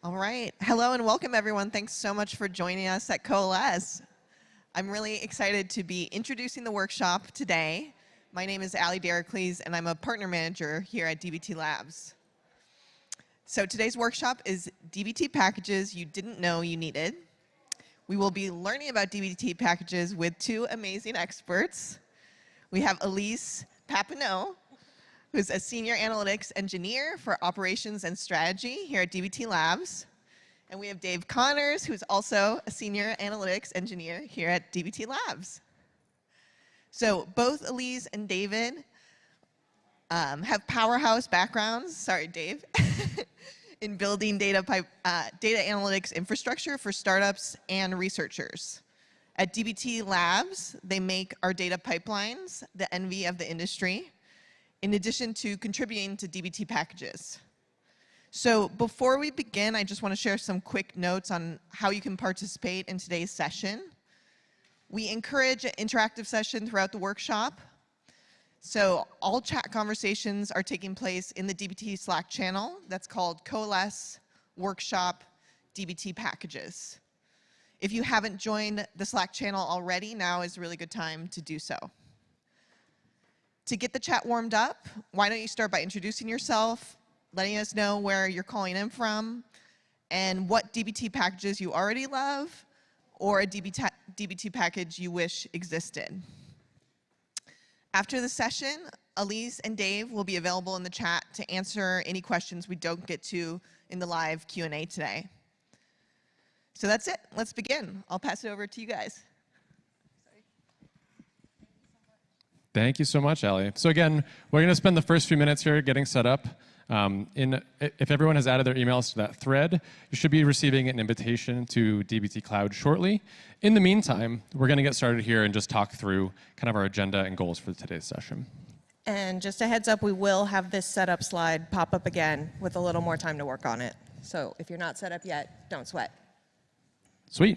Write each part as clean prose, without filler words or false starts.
All right. Hello and welcome, everyone. Thanks so much for joining us at Coalesce. I'm really excited to be introducing the workshop today. My name is Elize, and I'm a partner manager here at DBT Labs. So today's workshop is DBT packages you didn't know you needed. We will be learning about DBT packages with two amazing experts. We have Elize Papineau, who's a senior analytics engineer for operations and strategy here at DBT Labs. And we have Dave Connors, who's also a senior analytics engineer here at DBT Labs. So both Elize and David have powerhouse backgrounds, sorry, Dave, in building data analytics infrastructure for startups and researchers. At DBT Labs, they make our data pipelines the envy of the industry, in addition to contributing to DBT packages. So before we begin, I just want to share some quick notes on how you can participate in today's session. We encourage an interactive session throughout the workshop. So all chat conversations are taking place in the DBT Slack channel that's called Coalesce Workshop DBT Packages. If you haven't joined the Slack channel already, now is a really good time to do so. To get the chat warmed up, why don't you start by introducing yourself, letting us know where you're calling in from, and what DBT packages you already love, or a DBT package you wish existed. After the session, Elize and Dave will be available in the chat to answer any questions we don't get to in the live Q&A today. So that's it. Let's begin. I'll pass it over to you guys. Thank you so much, Ali. So again, we're going to spend the first few minutes here getting set up. If everyone has added their emails to that thread, you should be receiving an invitation to DBT Cloud shortly. In the meantime, we're going to get started here and just talk through kind of our agenda and goals for today's session. And just a heads up, we will have this setup slide pop up again with a little more time to work on it. So if you're not set up yet, don't sweat. Sweet.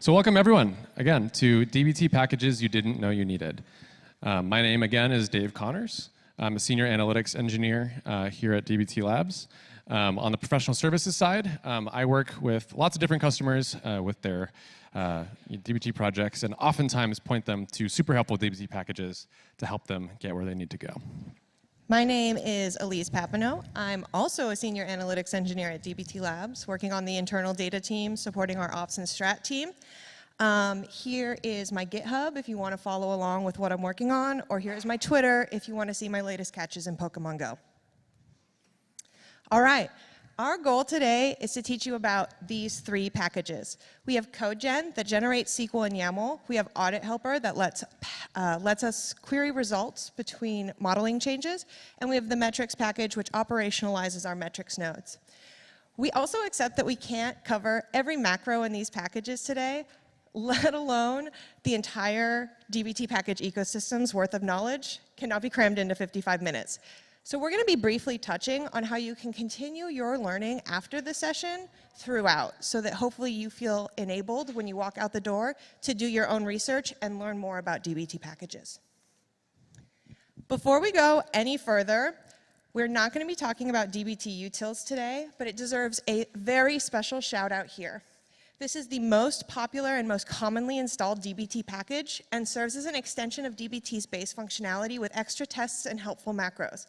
So welcome everyone, again, to DBT packages you didn't know you needed. My name, again, is Dave Connors. I'm a senior analytics engineer here at DBT Labs. On the professional services side, I work with lots of different customers with their DBT projects and oftentimes point them to super helpful DBT packages to help them get where they need to go. My name is Elize Papineau. I'm also a senior analytics engineer at DBT Labs, working on the internal data team, supporting our ops and strat team. Here is my GitHub if you want to follow along with what I'm working on, or here is my Twitter if you want to see my latest catches in Pokemon Go. All right, our goal today is to teach you about these three packages. We have codegen that generates SQL and YAML. We have audit helper that lets us query results between modeling changes. And we have the metrics package, which operationalizes our metrics nodes. We also accept that we can't cover every macro in these packages today, let alone the entire DBT package ecosystem's worth of knowledge cannot be crammed into 55 minutes. So we're going to be briefly touching on how you can continue your learning after the session throughout, so that hopefully you feel enabled when you walk out the door to do your own research and learn more about DBT packages. Before we go any further, we're not going to be talking about dbt-utils today, but it deserves a very special shout out here. This is the most popular and most commonly installed DBT package and serves as an extension of DBT's base functionality with extra tests and helpful macros.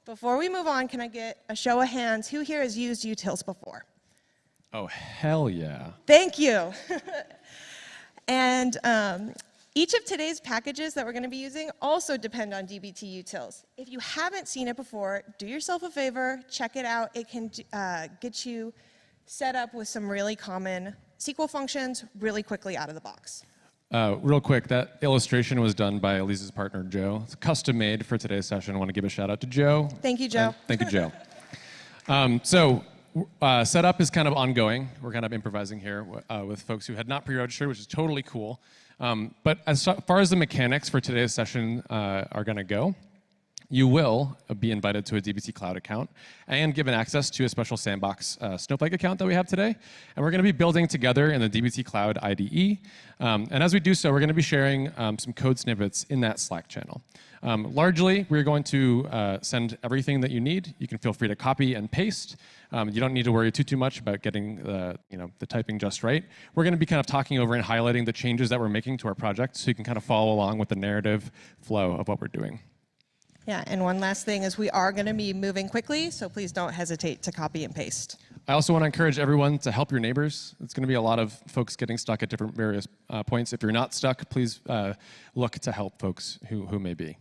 Before we move on, can I get a show of hands? Who here has used utils before? Oh, hell yeah. Thank you. And each of today's packages that we're going to be using also depend on dbt-utils. If you haven't seen it before, do yourself a favor, check it out. It can get you set up with some really common SQL functions really quickly out of the box. Real quick, that illustration was done by Elise's partner, Joe. It's custom made for today's session. I want to give a shout out to Joe. Thank you, Joe. Thank you, Joe. Setup is kind of ongoing. We're kind of improvising here with folks who had not pre-registered, which is totally cool. But as far as the mechanics for today's session are going to go, you will be invited to a DBT Cloud account and given access to a special sandbox Snowflake account that we have today. And we're going to be building together in the DBT Cloud IDE. And as we do so, we're going to be sharing some code snippets in that Slack channel. Largely, we're going to send everything that you need. You can feel free to copy and paste. You don't need to worry too much about getting the typing just right. We're going to be kind of talking over and highlighting the changes that we're making to our project so you can kind of follow along with the narrative flow of what we're doing. Yeah, and one last thing is we are going to be moving quickly, so please don't hesitate to copy and paste. I also want to encourage everyone to help your neighbors. It's going to be a lot of folks getting stuck at different various points. If you're not stuck, please look to help folks who may be.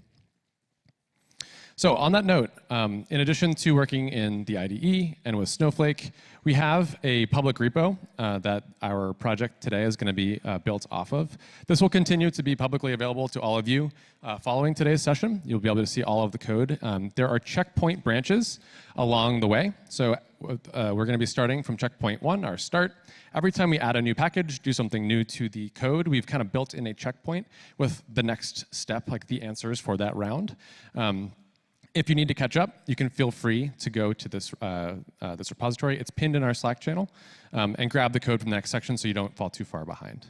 So on that note, in addition to working in the IDE and with Snowflake, we have a public repo that our project today is going to be built off of. This will continue to be publicly available to all of you following today's session. You'll be able to see all of the code. There are checkpoint branches along the way. So we're going to be starting from checkpoint 1, our start. Every time we add a new package, do something new to the code, we've kind of built in a checkpoint with the next step, like the answers for that round. If you need to catch up, you can feel free to go to this repository. It's pinned in our Slack channel, and grab the code from the next section so you don't fall too far behind.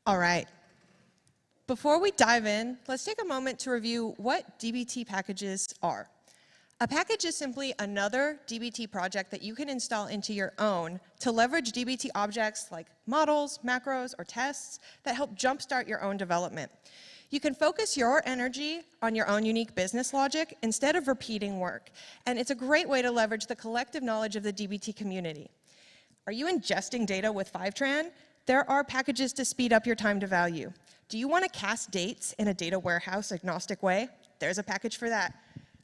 All right. Before we dive in, let's take a moment to review what dbt packages are. A package is simply another dbt project that you can install into your own to leverage dbt objects like models, macros, or tests that help jumpstart your own development. You can focus your energy on your own unique business logic instead of repeating work. And it's a great way to leverage the collective knowledge of the dbt community. Are you ingesting data with Fivetran? There are packages to speed up your time to value. Do you want to cast dates in a data warehouse agnostic way? There's a package for that.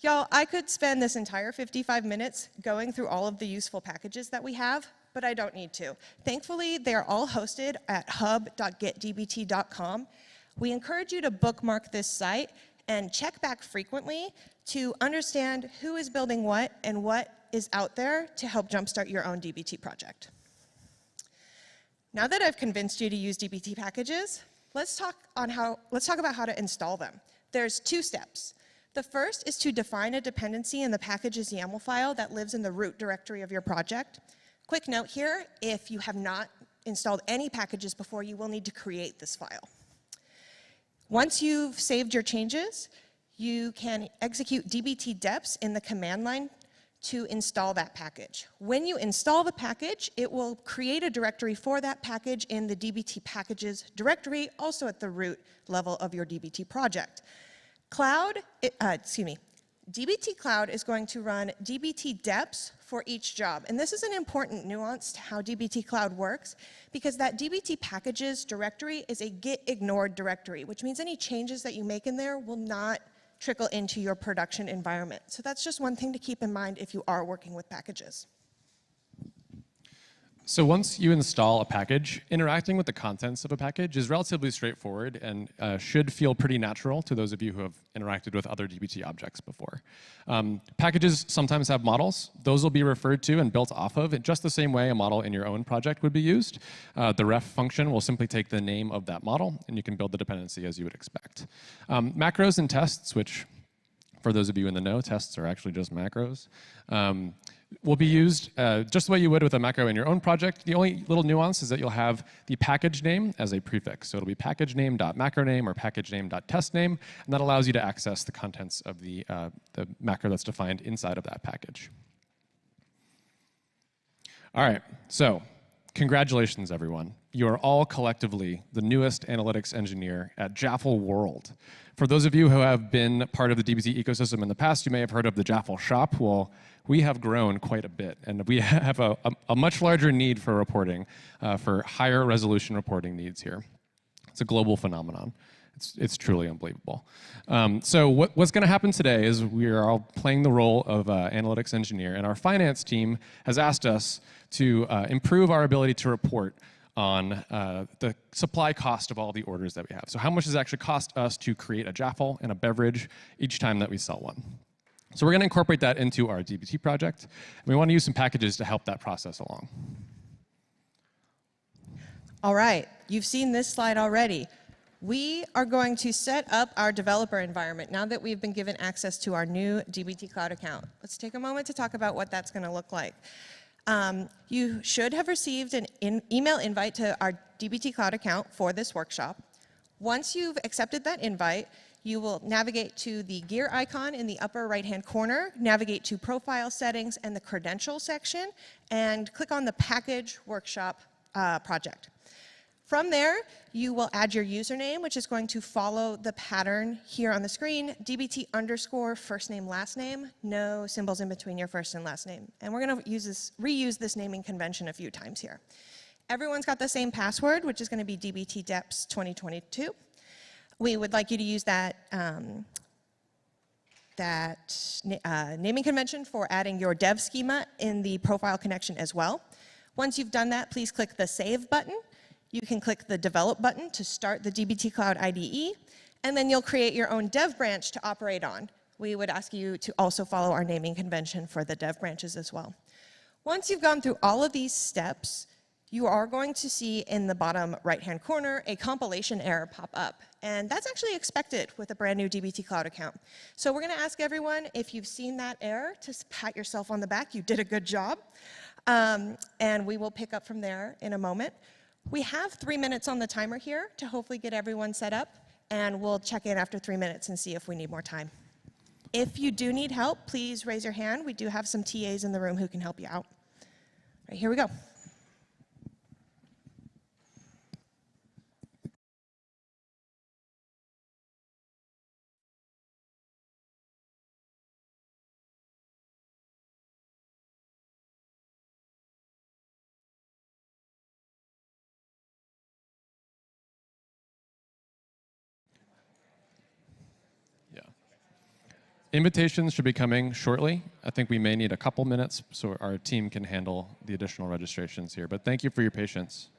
Y'all, I could spend this entire 55 minutes going through all of the useful packages that we have, but I don't need to. Thankfully, they are all hosted at hub.getdbt.com. We encourage you to bookmark this site and check back frequently to understand who is building what and what is out there to help jumpstart your own dbt project. Now that I've convinced you to use dbt packages, let's talk about how to install them. There's 2 steps. The first is to define a dependency in the packages YAML file that lives in the root directory of your project. Quick note here, if you have not installed any packages before, you will need to create this file. Once you've saved your changes, you can execute dbt-deps in the command line to install that package. When you install the package, it will create a directory for that package in the dbt packages directory, also at the root level of your dbt project. dbt Cloud is going to run dbt-deps for each job. And this is an important nuance to how dbt Cloud works, because that dbt packages directory is a get ignored directory, which means any changes that you make in there will not trickle into your production environment. So that's just one thing to keep in mind if you are working with packages. So once you install a package, interacting with the contents of a package is relatively straightforward and should feel pretty natural to those of you who have interacted with other dbt objects before. Packages sometimes have models. Those will be referred to and built off of in just the same way a model in your own project would be used. The ref function will simply take the name of that model, and you can build the dependency as you would expect. Macros and tests, which for those of you in the know, tests are actually just macros, will be used just the way you would with a macro in your own project. The only little nuance is that you'll have the package name as a prefix. So it'll be package name.macroname or package name.testname, and that allows you to access the contents of the macro that's defined inside of that package. All right, so congratulations, everyone. You are all collectively the newest analytics engineer at Jaffle World. For those of you who have been part of the dbt ecosystem in the past, you may have heard of the Jaffle shop. Well, we have grown quite a bit, and we have a much larger need for reporting, for higher resolution reporting needs here. It's a global phenomenon. It's truly unbelievable. So what's going to happen today is we are all playing the role of analytics engineer, and our finance team has asked us to improve our ability to report on the supply cost of all the orders that we have. So how much does it actually cost us to create a Jaffle and a beverage each time that we sell one? So we're going to incorporate that into our dbt project, and we want to use some packages to help that process along. All right, you've seen this slide already. We are going to set up our developer environment now that we've been given access to our new dbt Cloud account. Let's take a moment to talk about what that's going to look like. You should have received an email invite to our dbt Cloud account for this workshop. Once you've accepted that invite, you will navigate to the gear icon in the upper right-hand corner, navigate to Profile Settings and the Credential section, and click on the Package Workshop project. From there, you will add your username, which is going to follow the pattern here on the screen, dbt_ first name, last name, no symbols in between your first and last name. And we're going to reuse this naming convention a few times here. Everyone's got the same password, which is going to be dbt-deps2022. We would like you to use that, naming convention for adding your dev schema in the profile connection as well. Once you've done that, please click the Save button. You can click the Develop button to start the dbt Cloud IDE, and then you'll create your own dev branch to operate on. We would ask you to also follow our naming convention for the dev branches as well. Once you've gone through all of these steps, you are going to see in the bottom right-hand corner a compilation error pop up. And that's actually expected with a brand new dbt Cloud account. So we're going to ask everyone, if you've seen that error, to pat yourself on the back. You did a good job. And we will pick up from there in a moment. We have 3 minutes on the timer here to hopefully get everyone set up, and we'll check in after 3 minutes and see if we need more time. If you do need help, please raise your hand. We do have some TAs in the room who can help you out. All right, here we go. Invitations should be coming shortly. I think we may need a couple minutes so our team can handle the additional registrations here. But thank you for your patience.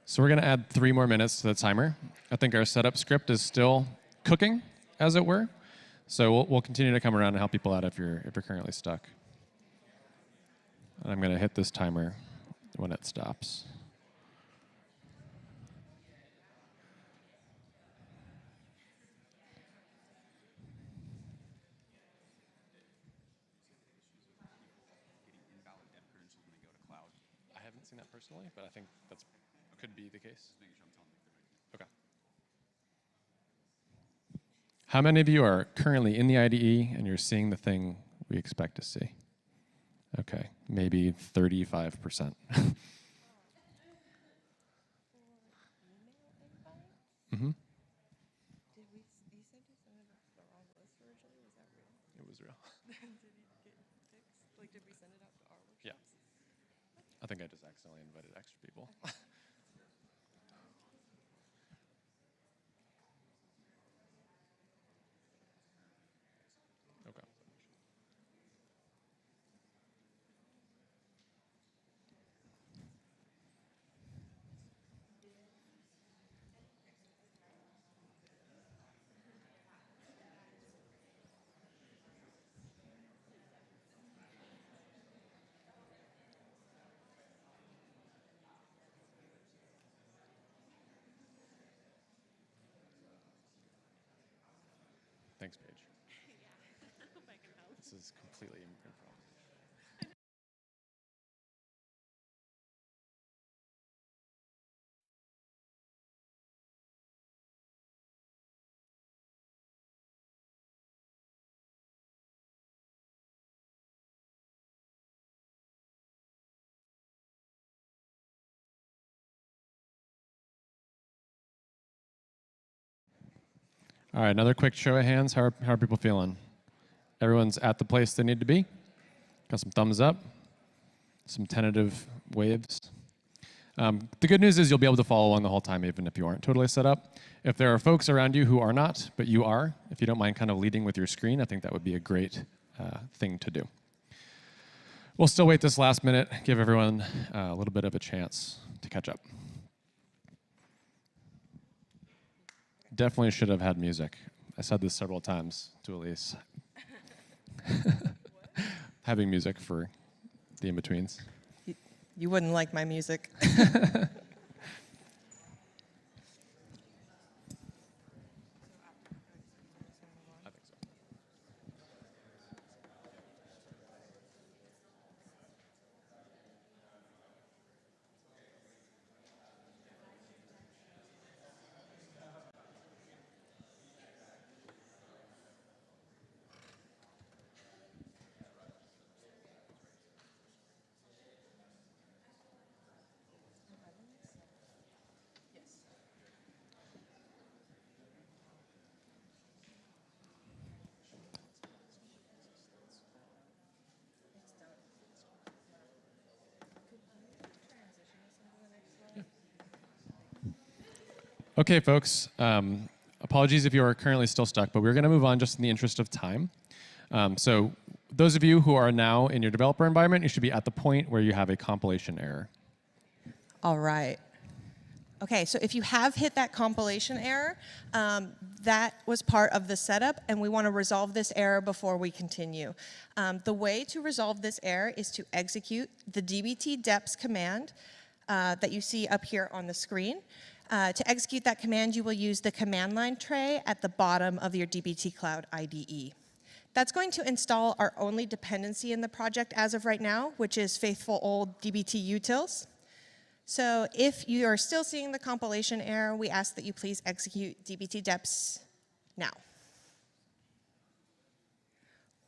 So we're going to add 3 more minutes to the timer. I think our setup script is still cooking, as it were. So we'll continue to come around and help people out if you're currently stuck. And I'm going to hit this timer when it stops. I haven't seen that personally, but I think that could be the case. Okay. How many of you are currently in the IDE and you're seeing the thing we expect to see? Okay, maybe 35%. Mm-hmm. You said you sent it out to the wrong list originally. Was that real? It was real. Did it get fixed? Like, did we send it out to our workshops? Yeah. I think I just accidentally invited extra people. Okay. Thanks, Paige. I hope I can help. This is completely improv. All right, another quick show of hands. How are people feeling? Everyone's at the place they need to be? Got some thumbs up? Some tentative waves? The good news is you'll be able to follow along the whole time even if you aren't totally set up. If there are folks around you who are not, but you are, if you don't mind kind of leading with your screen, I think that would be a great thing to do. We'll still wait this last minute, give everyone a little bit of a chance to catch up. Definitely should have had music. I said this several times to Elize. Having music for the in-betweens. You wouldn't like my music. Okay, folks. Apologies if you are currently still stuck, but we're going to move on just in the interest of time. So those of you who are now in your developer environment, you should be at the point where you have a compilation error. All right. Okay, so if you have hit that compilation error, that was part of the setup, and we want to resolve this error before we continue. The way to resolve this error is to execute the dbt-deps command that you see up here on the screen. To execute that command, you will use the command line tray at the bottom of your dbt Cloud IDE. That's going to install our only dependency in the project as of right now, which is faithful old dbt-utils. So if you are still seeing the compilation error, we ask that you please execute dbt-deps now.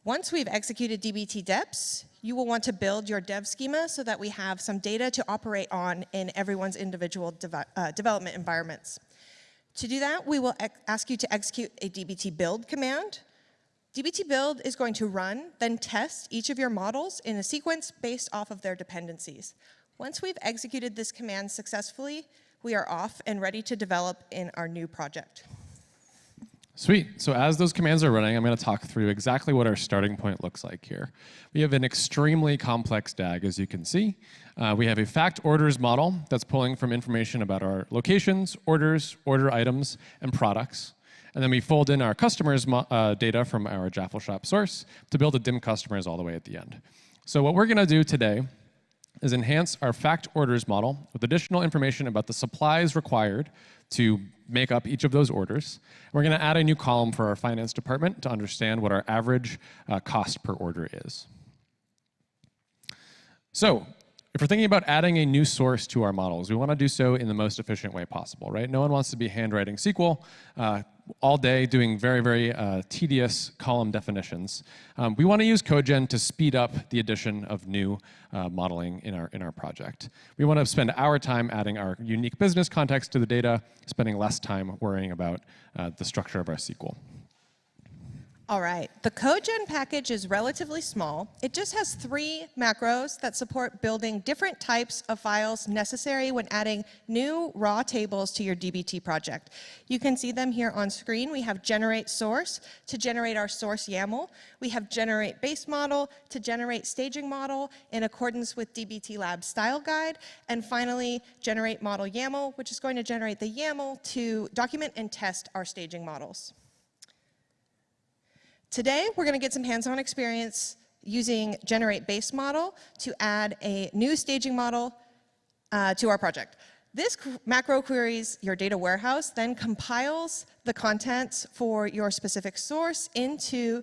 Once we've executed dbt-deps, you will want to build your dev schema so that we have some data to operate on in everyone's individual development environments. To do that, we will ask you to execute a dbt-build command. dbt-build is going to run, then test each of your models in a sequence based off of their dependencies. Once we've executed this command successfully, we are off and ready to develop in our new project. Sweet. So as those commands are running, I'm going to talk through exactly what our starting point looks like here. We have an extremely complex DAG, as you can see. We have a fact orders model that's pulling from information about our locations, orders, order items, and products. And then we fold in our customers' data from our Jaffle Shop source to build a dim customers all the way at the end. So what we're going to do today is enhance our fact orders model with additional information about the supplies required to make up each of those orders. We're going to add a new column for our finance department to understand what our average cost per order is. So if we're thinking about adding a new source to our models, we want to do so in the most efficient way possible, right? No one wants to be handwriting SQL. all day doing very, very tedious column definitions. We want to use codegen to speed up the addition of new modeling in our project. We want to spend our time adding our unique business context to the data, spending less time worrying about the structure of our SQL. All right, the codegen package is relatively small. It just has 3 macros that support building different types of files necessary when adding new raw tables to your DBT project. You can see them here on screen. We have generate source to generate our source YAML. We have generate base model to generate staging model in accordance with DBT Lab's style guide. And finally, generate model YAML, which is going to generate the YAML to document and test our staging models. Today, we're going to get some hands-on experience using generate base model to add a new staging model to our project. This macro queries your data warehouse, then compiles the contents for your specific source into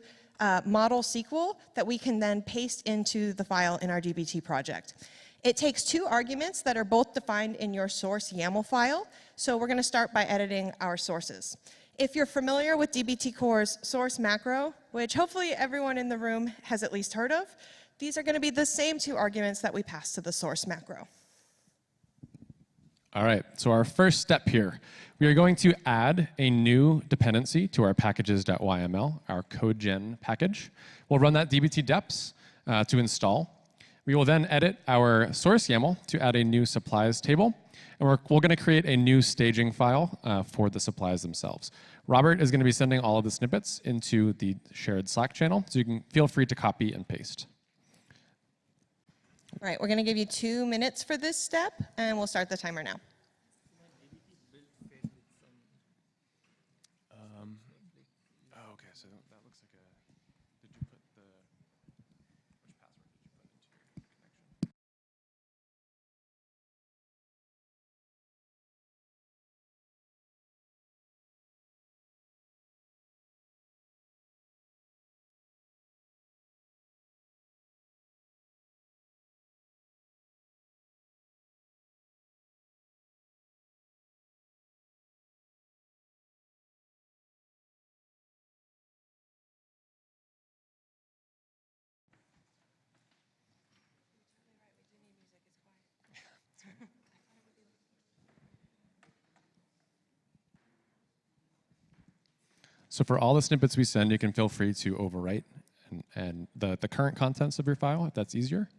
model SQL that we can then paste into the file in our DBT project. It takes 2 arguments that are both defined in your source YAML file. So we're going to start by editing our sources. If you're familiar with dbt Core's source macro, which hopefully everyone in the room has at least heard of, these are going to be the same 2 arguments that we pass to the source macro. All right, so our first step here, we are going to add a new dependency to our packages.yml, our codegen package. We'll run that dbt-deps to install. We will then edit our source YAML to add a new supplies table. And we're going to create a new staging file for the supplies themselves. Robert is going to be sending all of the snippets into the shared Slack channel, so you can feel free to copy and paste. All right, we're going to give you 2 minutes for this step, and we'll start the timer now. Okay, so that looks like a. Did you put the which password did you put into your connection? So for all the snippets we send, you can feel free to overwrite and the current contents of your file, if that's easier.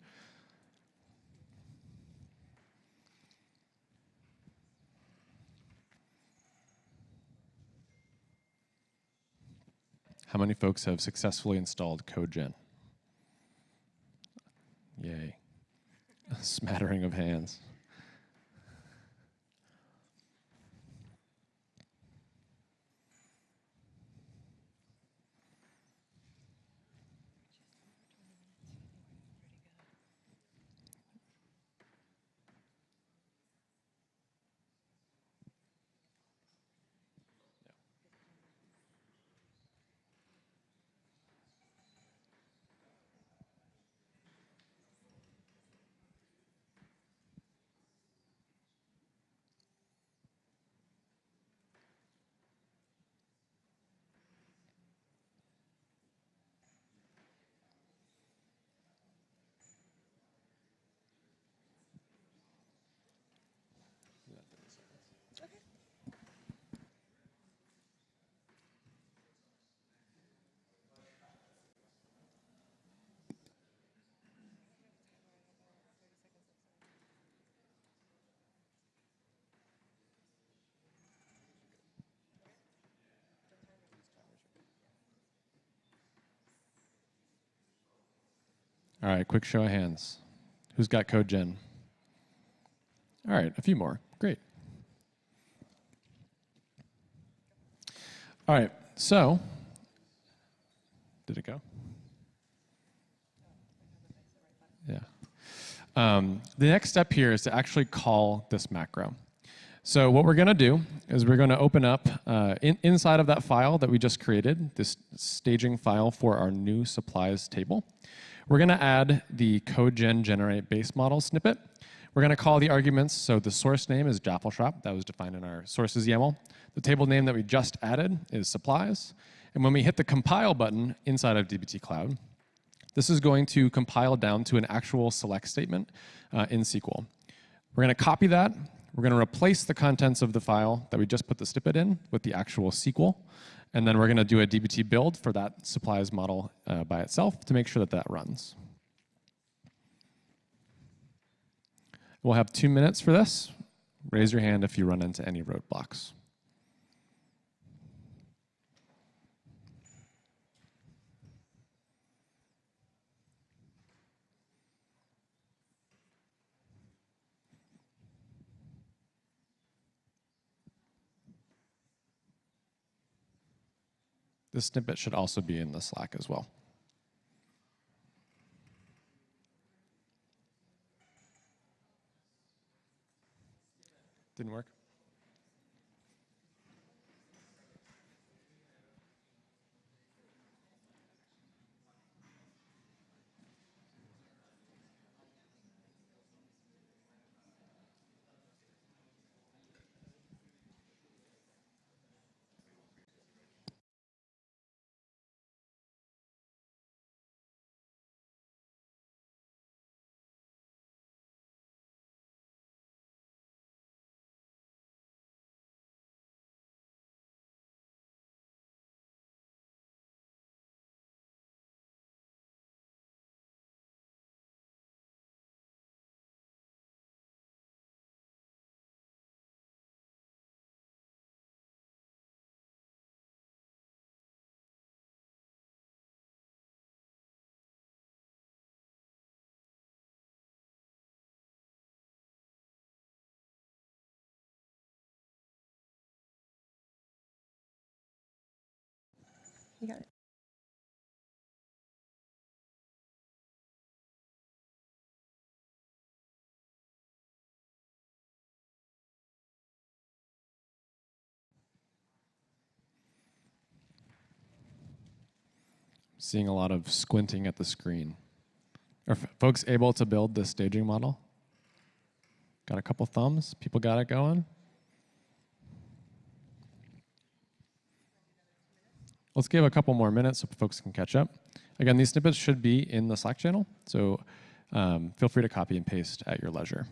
How many folks have successfully installed codegen? Yay. A smattering of hands. All right, quick show of hands. Who's got codegen? All right, a few more. Great. All right, so, did it go? Yeah. The next step here is to actually call this macro. So what we're going to do is we're going to open up inside of that file that we just created, this staging file for our new supplies table. We're going to add the codegen generate base model snippet. We're going to call the arguments. So the source name is Jaffle Shop. That was defined in our sources YAML. The table name that we just added is supplies. And when we hit the compile button inside of dbt Cloud, this is going to compile down to an actual select statement in SQL. We're going to copy that. We're going to replace the contents of the file that we just put the snippet in with the actual SQL. And then we're going to do a dbt build for that supplies model by itself to make sure that that runs. We'll have 2 minutes for this. Raise your hand if you run into any roadblocks. This snippet should also be in the Slack as well. Didn't work? You got it. Seeing a lot of squinting at the screen. Are folks able to build this staging model? Got a couple thumbs? People got it going? Let's give a couple more minutes so folks can catch up. Again, these snippets should be in the Slack channel, so feel free to copy and paste at your leisure.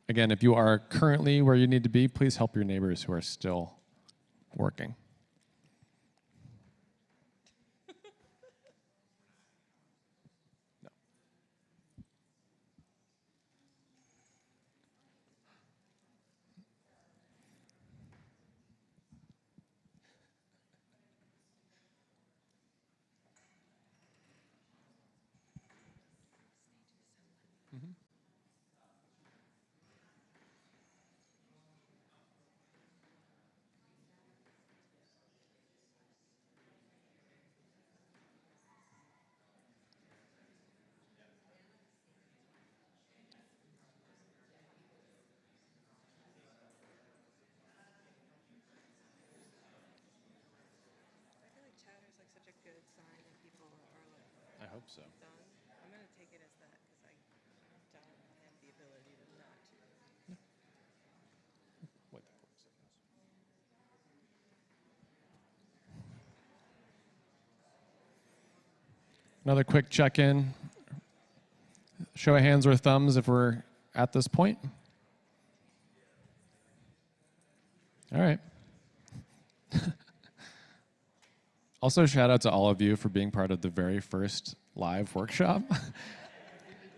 Again, if you are currently where you need to be, please help your neighbors who are still working. No. I hope so. I'm going to take it as that because I don't have the ability to not to. Wait. Another quick check-in. Show of hands or thumbs if we're at this point. All right. Also, shout out to all of you for being part of the very first live workshop.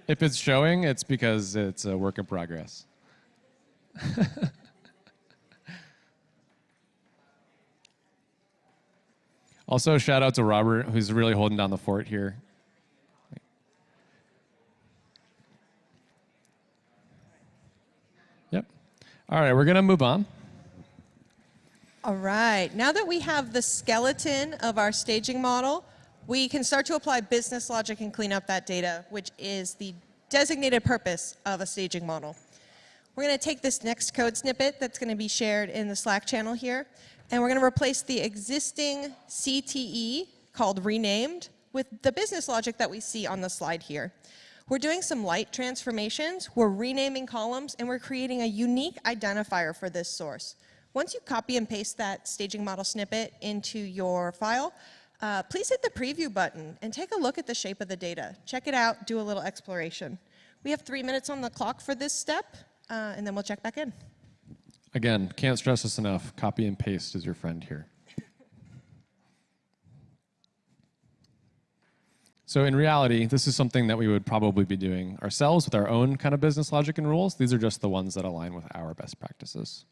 If it's showing, it's because it's a work in progress. Also, shout out to Robert, who's really holding down the fort here. Yep. All right, we're going to move on. All right, now that we have the skeleton of our staging model, we can start to apply business logic and clean up that data, which is the designated purpose of a staging model. We're going to take this next code snippet that's going to be shared in the Slack channel here, and we're going to replace the existing CTE called renamed with the business logic that we see on the slide here. We're doing some light transformations, we're renaming columns, and we're creating a unique identifier for this source. Once you copy and paste that staging model snippet into your file, please hit the preview button and take a look at the shape of the data. Check it out, do a little exploration. We have 3 minutes on the clock for this step, and then we'll check back in. Again, can't stress this enough. Copy and paste is your friend here. So in reality, this is something that we would probably be doing ourselves with our own kind of business logic and rules. These are just the ones that align with our best practices.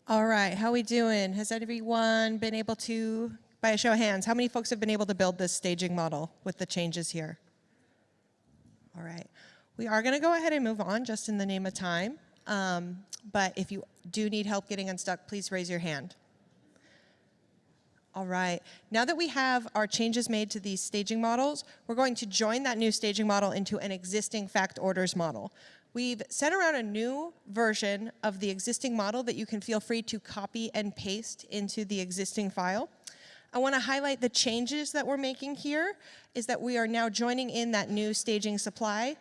All right, how we doing? Has everyone been able to, by a show of hands, how many folks have been able to build this staging model with the changes here? All right, we are gonna go ahead and move on just in the name of time. But if you do need help getting unstuck, please raise your hand. All right, now that we have our changes made to these staging models, we're going to join that new staging model into an existing fact orders model. We've sent around a new version of the existing model that you can feel free to copy and paste into the existing file. I want to highlight the changes that we're making here is that we are now joining in that new staging supply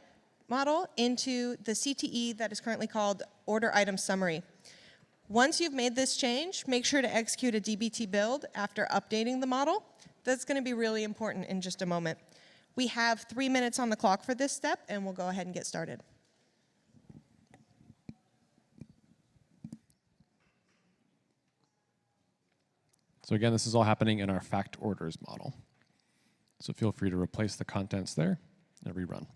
model into the CTE that is currently called order item summary. Once you've made this change, make sure to execute a dbt build after updating the model. That's going to be really important in just a moment. We have 3 minutes on the clock for this step, and we'll go ahead and get started. So again, this is all happening in our fact orders model. So feel free to replace the contents there and rerun.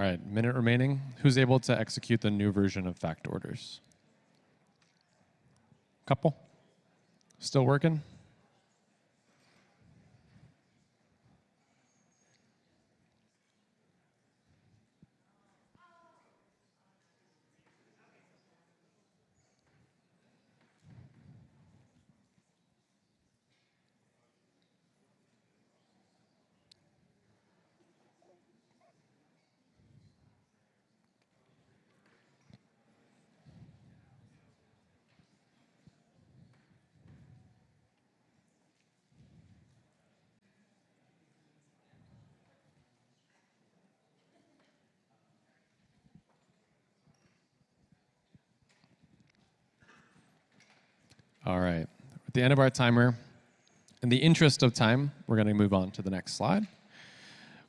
right, minute remaining. Who's able to execute the new version of fact orders? Couple? Still working? All right, at the end of our timer, in the interest of time, we're going to move on to the next slide.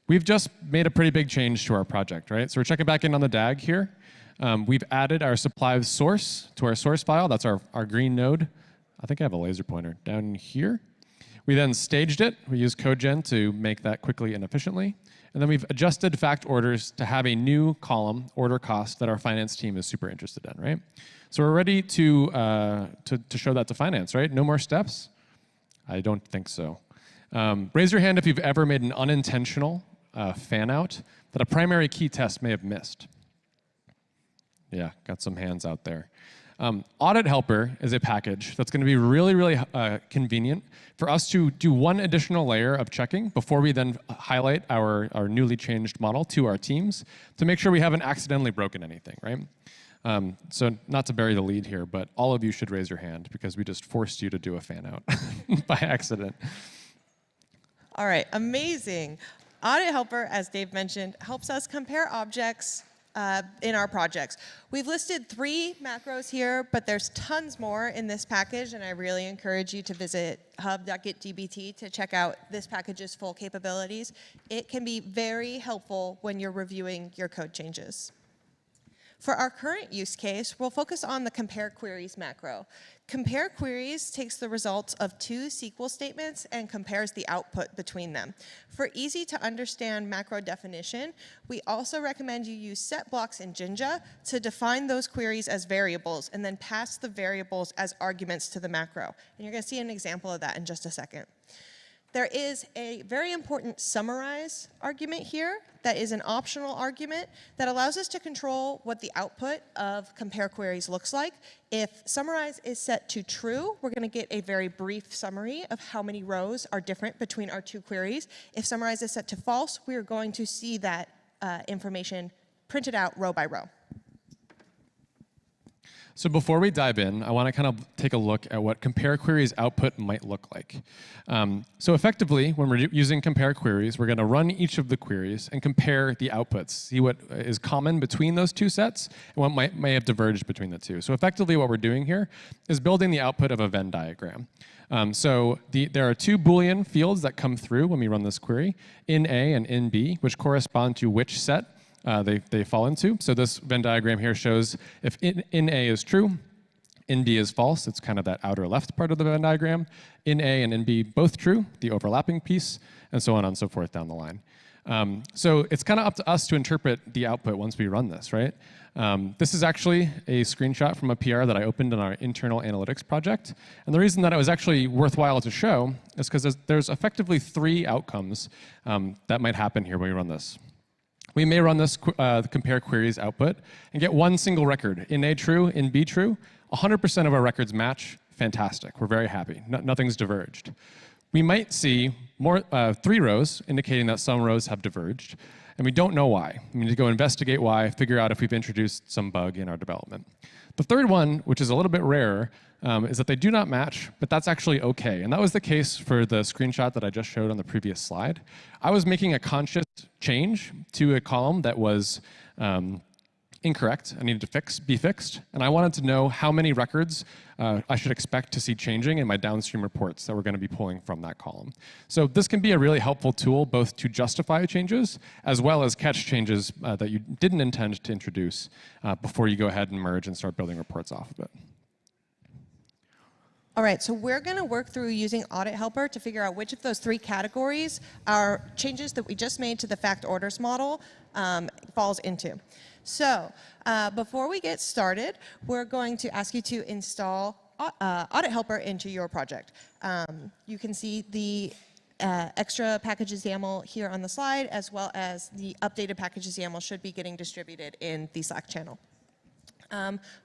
We've just made a pretty big change to our project, right? So we're checking back in on the DAG here. We've added our supply source to our source file. That's our green node. I think I have a laser pointer down here. We then staged it. We used codegen to make that quickly and efficiently. And then we've adjusted fact orders to have a new column, order cost, that our finance team is super interested in, right? So we're ready to show that to finance, right? No more steps? I don't think so. Raise your hand if you've ever made an unintentional fan out that a primary key test may have missed. Yeah, got some hands out there. Audit Helper is a package that's going to be really, really convenient for us to do one additional layer of checking before we then highlight our newly changed model to our teams to make sure we haven't accidentally broken anything, right? So not to bury the lead here, but all of you should raise your hand because we just forced you to do a fan out by accident. All right, amazing. Audit Helper, as Dave mentioned, helps us compare objects in our projects. We've listed 3 macros here, but there's tons more in this package, and I really encourage you to visit hub.getdbt to check out this package's full capabilities. It can be very helpful when you're reviewing your code changes. For our current use case, we'll focus on the compare queries macro. Compare queries takes the results of 2 SQL statements and compares the output between them. For easy to understand macro definition, we also recommend you use set blocks in Jinja to define those queries as variables and then pass the variables as arguments to the macro. And you're going to see an example of that in just a second. There is a very important summarize argument here that is an optional argument that allows us to control what the output of compare queries looks like. If summarize is set to true, we're going to get a very brief summary of how many rows are different between our 2 queries. If summarize is set to false, we are going to see that information printed out row by row. So before we dive in, I want to kind of take a look at what compare queries output might look like. So effectively, when we're using compare queries, we're going to run each of the queries and compare the outputs, see what is common between those 2 sets and what may have diverged between the 2. So effectively what we're doing here is building the output of a Venn diagram. There are 2 Boolean fields that come through when we run this query, in A and in B, which correspond to which set they fall into. So this Venn diagram here shows if in A is true, in B is false. It's kind of that outer left part of the Venn diagram. In A and in B both true, the overlapping piece, and so on and so forth down the line. So it's kind of up to us to interpret the output once we run this, right? This is actually a screenshot from a PR that I opened in our internal analytics project. And the reason that it was actually worthwhile to show is because there's effectively 3 outcomes that might happen here when we run this. We may run this compare queries output and get one single record, in A true, in B true. 100% of our records match. Fantastic. We're very happy. Nothing's diverged. We might see 3 rows indicating that some rows have diverged, and we don't know why. We need to go investigate why, figure out if we've introduced some bug in our development. The third one, which is a little bit rarer, is that they do not match, but that's actually okay. And that was the case for the screenshot that I just showed on the previous slide. I was making a conscious change to a column that was incorrect. I needed to be fixed, and I wanted to know how many records I should expect to see changing in my downstream reports that we're going to be pulling from that column. So this can be a really helpful tool both to justify changes as well as catch changes that you didn't intend to introduce before you go ahead and merge and start building reports off of it. All right, so we're going to work through using Audit Helper to figure out which of those three categories our changes that we just made to the fact orders model falls into. So before we get started, we're going to ask you to install Audit Helper into your project. You can see the extra packages YAML here on the slide, as well as the updated packages YAML should be getting distributed in the Slack channel.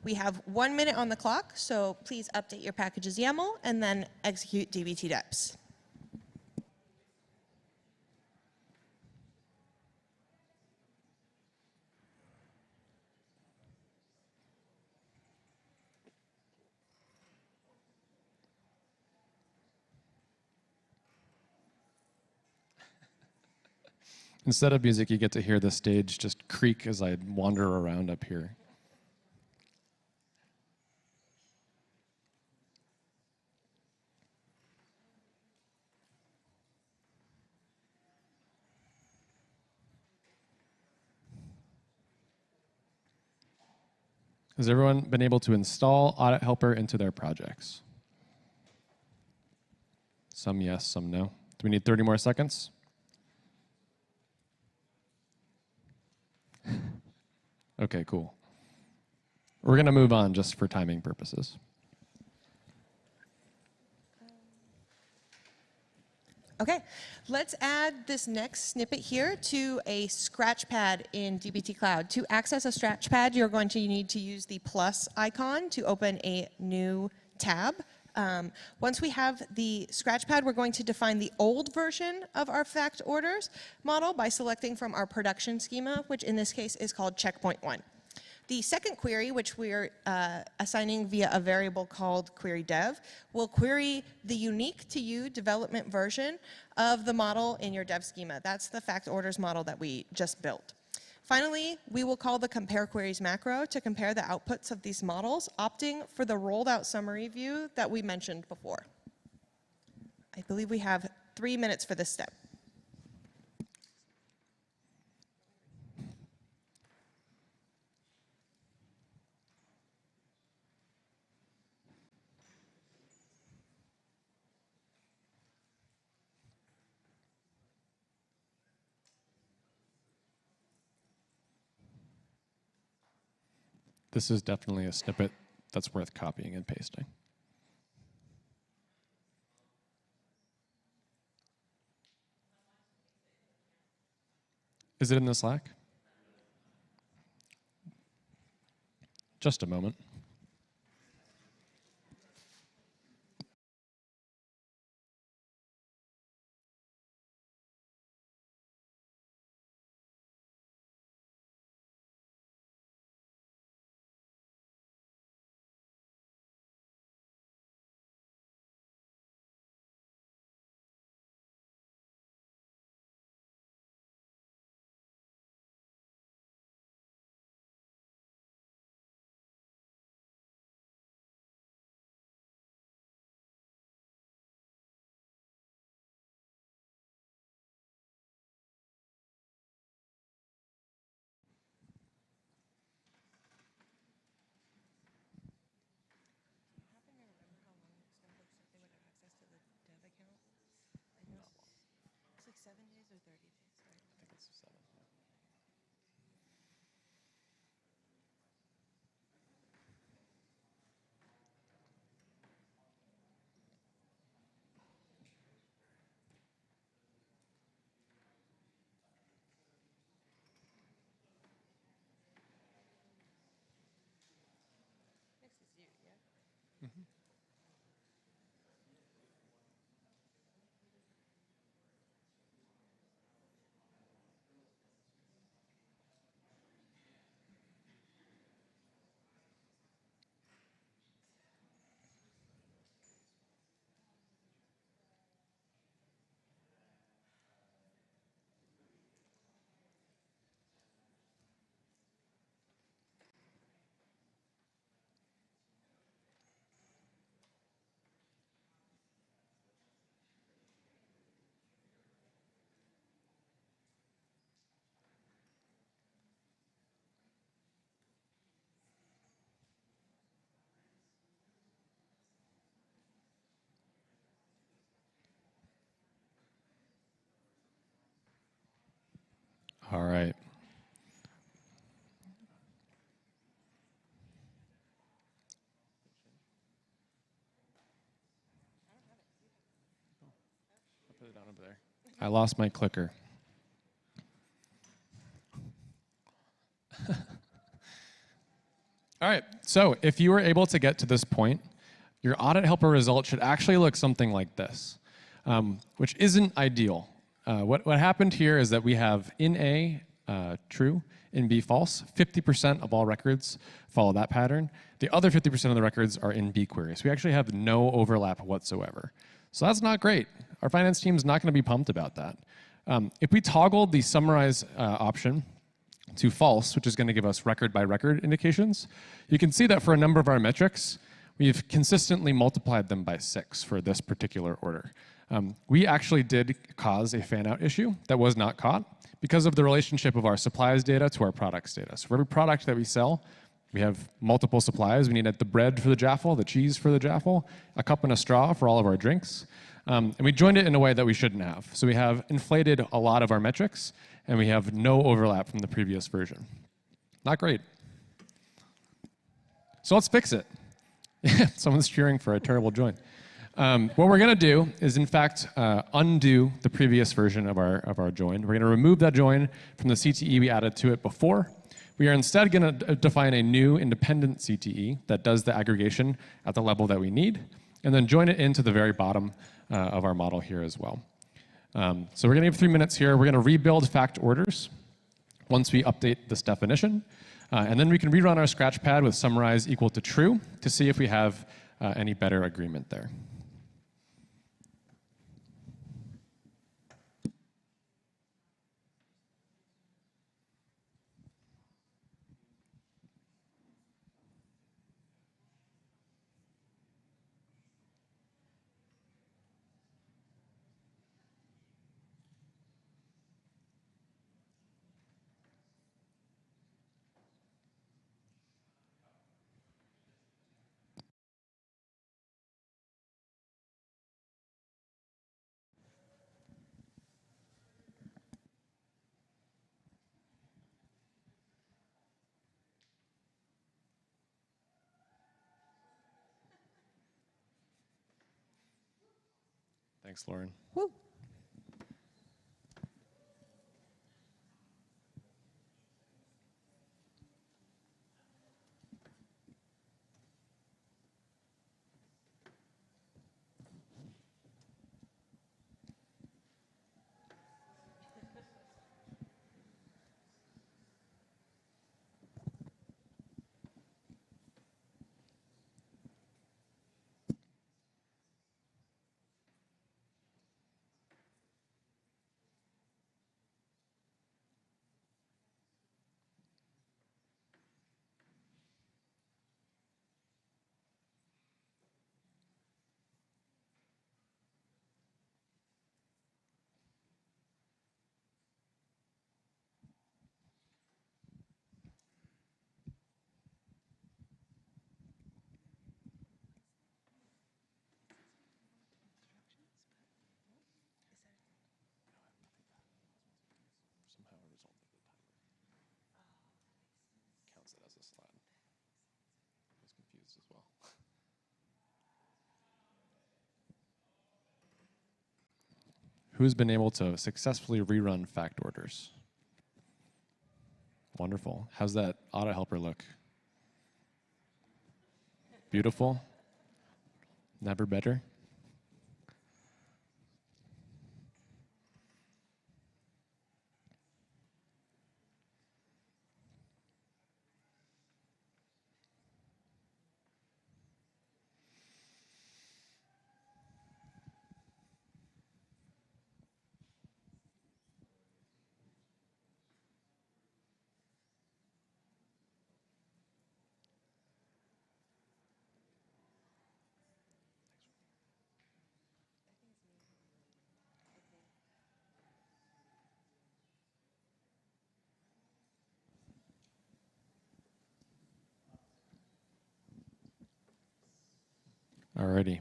We have 1 minute on the clock, so please update your packages YAML and then execute dbt-deps. Instead of music, you get to hear the stage just creak as I wander around up here. Has everyone been able to install Audit Helper into their projects? Some yes, some no. Do we need 30 more seconds? Okay, cool. We're going to move on just for timing purposes. Okay, let's add this next snippet here to a scratchpad in dbt Cloud. To access a scratchpad, you're going to need to use the plus icon to open a new tab. Once we have the scratchpad, we're going to define the old version of our fact orders model by selecting from our production schema, which in this case is called checkpoint 1. The second query, which we're assigning via a variable called queryDev, will query the unique to you development version of the model in your dev schema. That's the fact orders model that we just built. Finally, we will call the compare queries macro to compare the outputs of these models, opting for the rolled out summary view that we mentioned before. I believe we have 3 minutes for this step. This is definitely a snippet that's worth copying and pasting. Is it in the Slack? Just a moment. All right. I lost my clicker. All right, so if you were able to get to this point, your audit helper result should actually look something like this, which isn't ideal. What happened here is that we have in A, true, in B, false. 50% of all records follow that pattern. The other 50% of the records are in B queries. We actually have no overlap whatsoever. So that's not great. Our finance team is not going to be pumped about that. If we toggled the summarize option to false, which is going to give us record by record indications, you can see that for a number of our metrics, we've consistently multiplied them by 6 for this particular order. We actually did cause a fan-out issue that was not caught because of the relationship of our supplies data to our products data. So for every product that we sell, we have multiple supplies. We need the bread for the jaffle, the cheese for the jaffle, a cup and a straw for all of our drinks. And we joined it in a way that we shouldn't have. So we have inflated a lot of our metrics, and we have no overlap from the previous version. Not great. So let's fix it. Someone's cheering for a terrible join. What we're going to do is, in fact, undo the previous version of our join. We're going to remove that join from the CTE we added to it before. We are instead going to define a new independent CTE that does the aggregation at the level that we need, and then join it into the very bottom of our model here as well. So we're going to give 3 minutes here. We're going to rebuild fact orders once we update this definition. And then we can rerun our scratchpad with summarize equal to true to see if we have any better agreement there. Thanks, Lauren. Woo. Counts it as a slide. I was confused as well. Who's been able to successfully rerun fact orders? Wonderful. How's that audit helper look? Beautiful? Never better? Alrighty.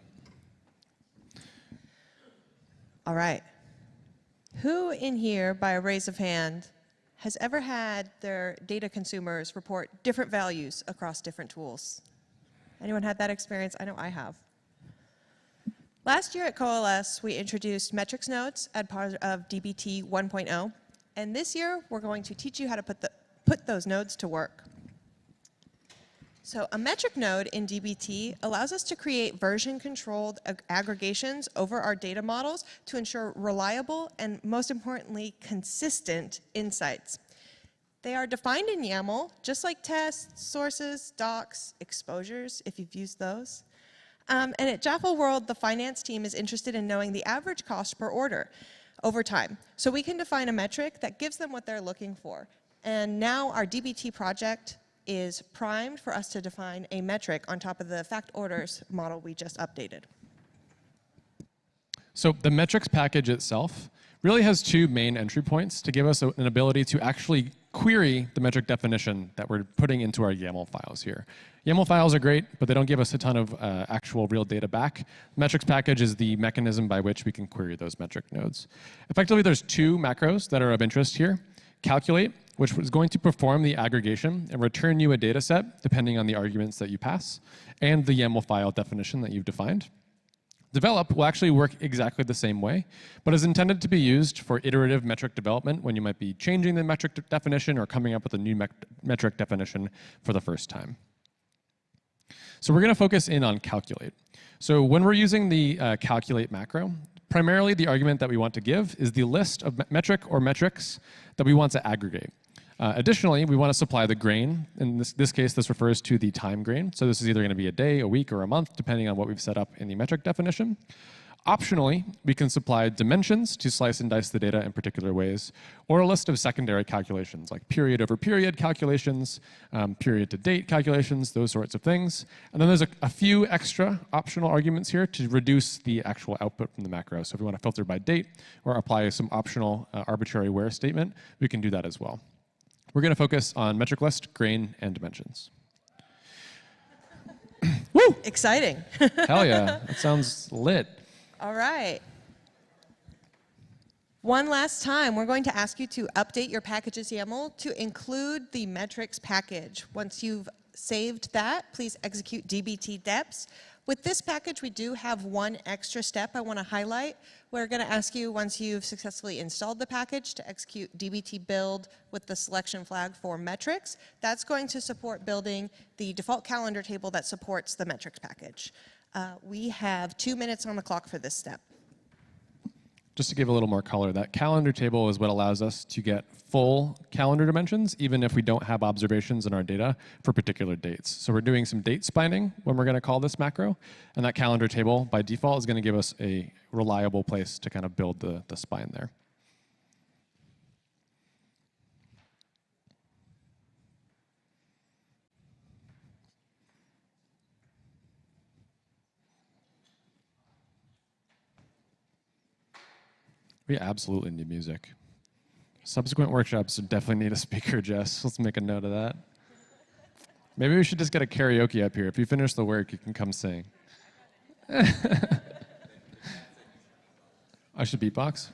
All right. Who in here, by a raise of hand, has ever had their data consumers report different values across different tools? Anyone had that experience? I know I have. Last year at Coalesce, we introduced metrics nodes as part of dbt 1.0, and this year we're going to teach you how to put those nodes to work. So a metric node in dbt allows us to create version-controlled aggregations over our data models to ensure reliable and, most importantly, consistent insights. They are defined in YAML, just like tests, sources, docs, exposures, if you've used those. And at Jaffa World, the finance team is interested in knowing the average cost per order over time. So we can define a metric that gives them what they're looking for. And now our dbt project is primed for us to define a metric on top of the fact orders model we just updated. So the metrics package itself really has two main entry points to give us an ability to actually query the metric definition that we're putting into our YAML files here. YAML files are great, but they don't give us a ton of actual real data back. The metrics package is the mechanism by which we can query those metric nodes. Effectively, there's two macros that are of interest here. Calculate, which is going to perform the aggregation and return you a data set depending on the arguments that you pass, and the YAML file definition that you've defined. Develop will actually work exactly the same way, but is intended to be used for iterative metric development when you might be changing the metric definition or coming up with a new metric definition for the first time. So we're going to focus in on calculate. So when we're using the calculate macro, primarily the argument that we want to give is the list of metric or metrics that we want to aggregate. Additionally, we want to supply the grain. In this case, this refers to the time grain. So this is either going to be a day, a week, or a month, depending on what we've set up in the metric definition. Optionally, we can supply dimensions to slice and dice the data in particular ways, or a list of secondary calculations, like period over period calculations, period to date calculations, those sorts of things. And then there's a few extra optional arguments here to reduce the actual output from the macro. So if we want to filter by date or apply some optional arbitrary where statement, we can do that as well. We're going to focus on metric list, grain, and dimensions. Woo! Exciting. Hell yeah, that sounds lit. All right. One last time, we're going to ask you to update your packages YAML to include the metrics package. Once you've saved that, please execute dbt-deps. With this package, we do have one extra step I want to highlight. We're going to ask you, once you've successfully installed the package, to execute dbt-build with the selection flag for metrics. That's going to support building the default calendar table that supports the metrics package. We have 2 minutes on the clock for this step. Just to give a little more color, that calendar table is what allows us to get full calendar dimensions, even if we don't have observations in our data for particular dates. So we're doing some date spinding when we're going to call this macro, and that calendar table, by default, is going to give us a reliable place to kind of build the spine there. We absolutely need music. Subsequent workshops definitely need a speaker, Jess. Let's make a note of that. Maybe we should just get a karaoke up here. If you finish the work, you can come sing. I should beatbox?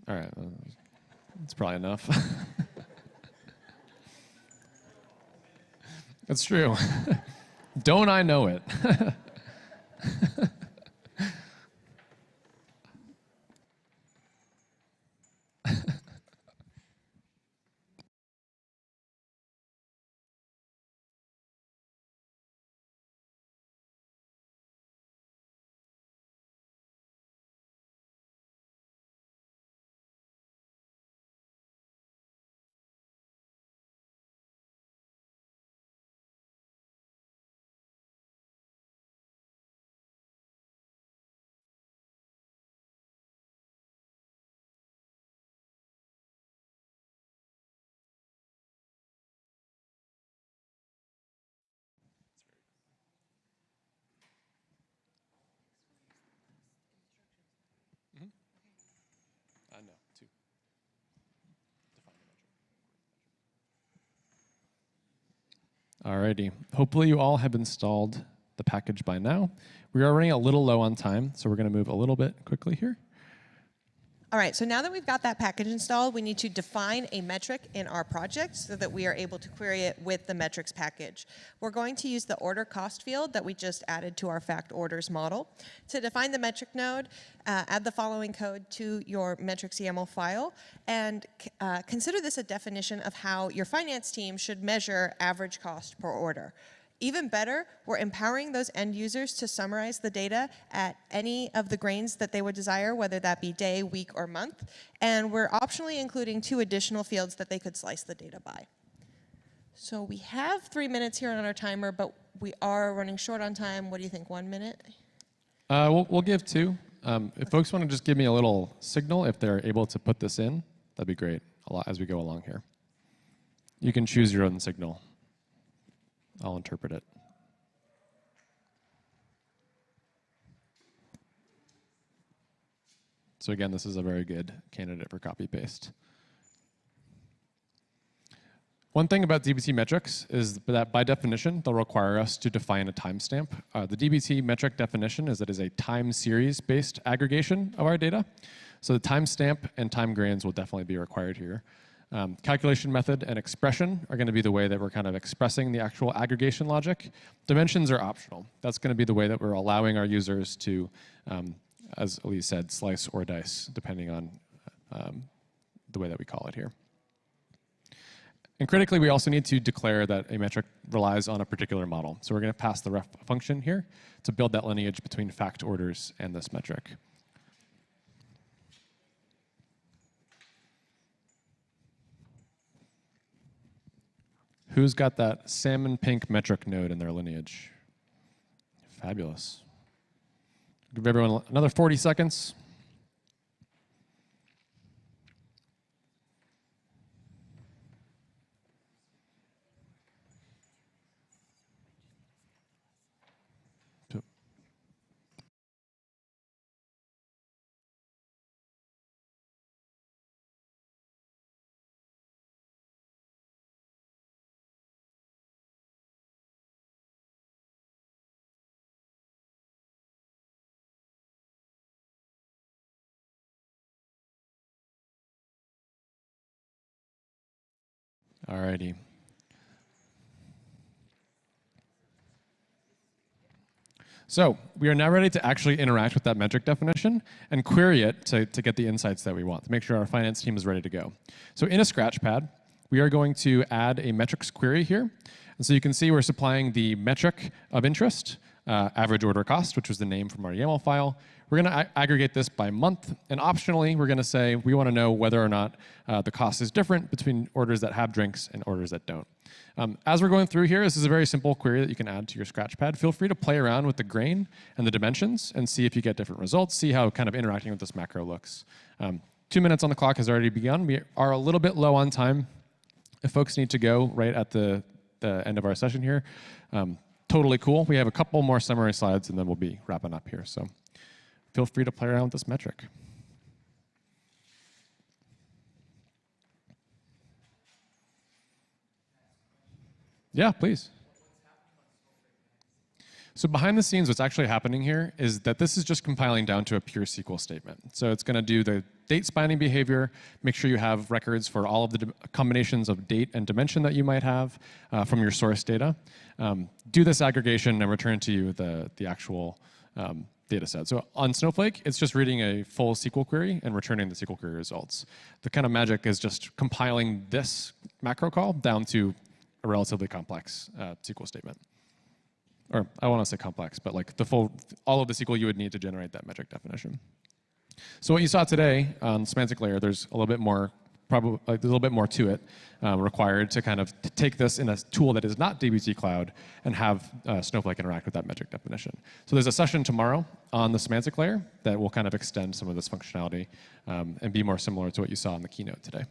All right, that's probably enough. That's true. Don't I know it? I know, too. Alrighty. Hopefully you all have installed the package by now. We are running a little low on time, so we're going to move a little bit quickly here. All right, so now that we've got that package installed, we need to define a metric in our project so that we are able to query it with the metrics package. We're going to use the order cost field that we just added to our fact orders model. To define the metric node, add the following code to your metrics YAML file, and consider this a definition of how your finance team should measure average cost per order. Even better, we're empowering those end users to summarize the data at any of the grains that they would desire, whether that be day, week, or month. And we're optionally including 2 additional fields that they could slice the data by. So we have 3 minutes here on our timer, but we are running short on time. What do you think, 1 minute? We'll give 2. If folks want to just give me a little signal if they're able to put this in, that'd be great as we go along here. You can choose your own signal. I'll interpret it. So again, this is a very good candidate for copy-paste. One thing about DBT metrics is that by definition, they'll require us to define a timestamp. The DBT metric definition is that it is a time series-based aggregation of our data. So the timestamp and time grains will definitely be required here. Calculation method and expression are going to be the way that we're kind of expressing the actual aggregation logic. Dimensions are optional. That's going to be the way that we're allowing our users to, as Elize said, slice or dice, depending on the way that we call it here. And critically, we also need to declare that a metric relies on a particular model. So we're going to pass the ref function here to build that lineage between fact orders and this metric. Who's got that salmon pink metric node in their lineage? Fabulous. Give everyone another 40 seconds. All righty. So we are now ready to actually interact with that metric definition and query it to get the insights that we want, to make sure our finance team is ready to go. So in a Scratchpad, we are going to add a metrics query here. And so you can see we're supplying the metric of interest, average order cost, which was the name from our YAML file. We're going to aggregate this by month, and optionally, we're going to say we want to know whether or not the cost is different between orders that have drinks and orders that don't. As we're going through here, this is a very simple query that you can add to your Scratchpad. Feel free to play around with the grain and the dimensions and see if you get different results, see how kind of interacting with this macro looks. 2 minutes on the clock has already begun. We are a little bit low on time. If folks need to go right at the end of our session here, totally cool. We have a couple more summary slides, and then we'll be wrapping up here. So feel free to play around with this metric. Yeah, please. So behind the scenes, what's actually happening here is that this is just compiling down to a pure SQL statement. So it's going to do the date spanning behavior, make sure you have records for all of the combinations of date and dimension that you might have from your source data. Do this aggregation and return to you the actual data set. So on Snowflake, it's just reading a full SQL query and returning the SQL query results. The kind of magic is just compiling this macro call down to a relatively complex SQL statement. Or I want to say complex, but like all of the SQL you would need to generate that metric definition. So what you saw today on semantic layer, there's a little bit more, probably like, there's a little bit more to it required to kind of take this in a tool that is not dbt Cloud and have Snowflake interact with that metric definition. So there's a session tomorrow on the semantic layer that will kind of extend some of this functionality and be more similar to what you saw in the keynote today.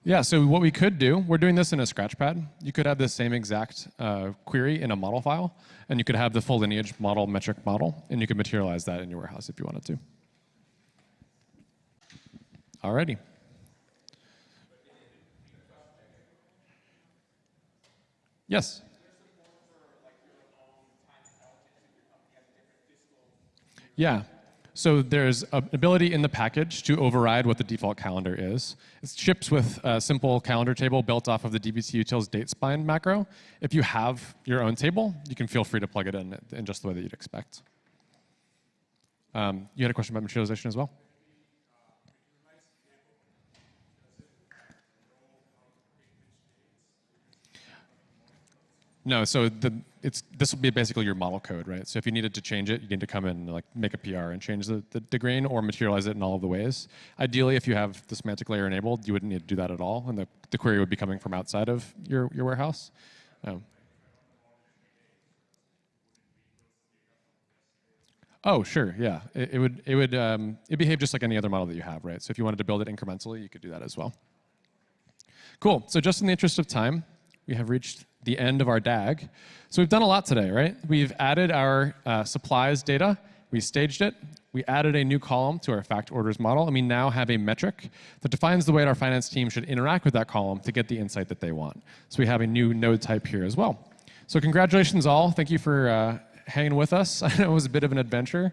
Yeah, so what we could do, we're doing this in a Scratchpad. You could have the same exact query in a model file, and you could have the full lineage model, metric model, and you could materialize that in your warehouse if you wanted to. Alrighty. Yes. Yeah. So there's an ability in the package to override what the default calendar is. It ships with a simple calendar table built off of the dbt-utils date spine macro. If you have your own table, you can feel free to plug it in just the way that you'd expect. You had a question about materialization as well? No, so this will be basically your model code, right? So if you needed to change it, you need to come in and like make a PR and change the grain or materialize it in all of the ways. Ideally, if you have the semantic layer enabled, you wouldn't need to do that at all, and the query would be coming from outside of your warehouse. Oh, sure, yeah. It behave just like any other model that you have, right? So if you wanted to build it incrementally, you could do that as well. Cool. So just in the interest of time, we have reached the end of our DAG. So we've done a lot today, right? We've added our supplies data. We staged it. We added a new column to our fact orders model, and we now have a metric that defines the way our finance team should interact with that column to get the insight that they want. So we have a new node type here as well. So congratulations all. Thank you for hanging with us. I know it was a bit of an adventure.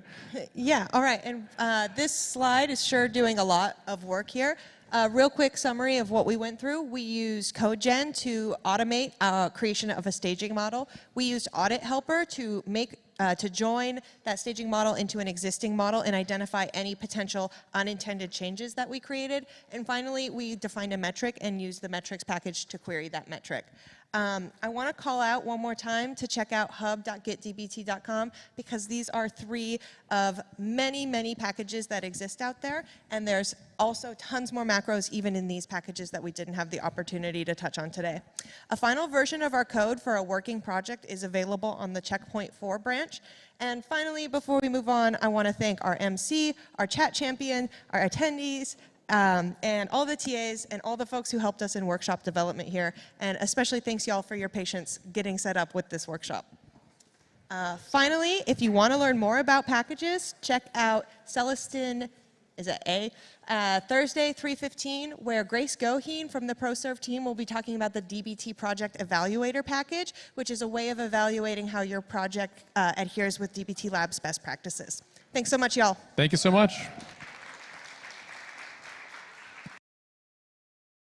Yeah, all right. And this slide is sure doing a lot of work here. Real quick summary of what we went through. We used codegen to automate creation of a staging model. We used audit helper to join that staging model into an existing model and identify any potential unintended changes that we created. And finally, we defined a metric and used the metrics package to query that metric. I want to call out one more time to check out hub.getdbt.com because these are 3 of many, many packages that exist out there. And there's also tons more macros even in these packages that we didn't have the opportunity to touch on today. A final version of our code for a working project is available on the Checkpoint 4 branch. And finally, before we move on, I want to thank our MC, our chat champion, our attendees, and all the TAs and all the folks who helped us in workshop development here. And especially thanks y'all for your patience getting set up with this workshop. Finally, if you want to learn more about packages, check out Celestin, is it A? Thursday, 3:15, where Grace Goheen from the ProServe team will be talking about the DBT Project Evaluator package, which is a way of evaluating how your project adheres with DBT Labs best practices. Thanks so much, y'all. Thank you so much.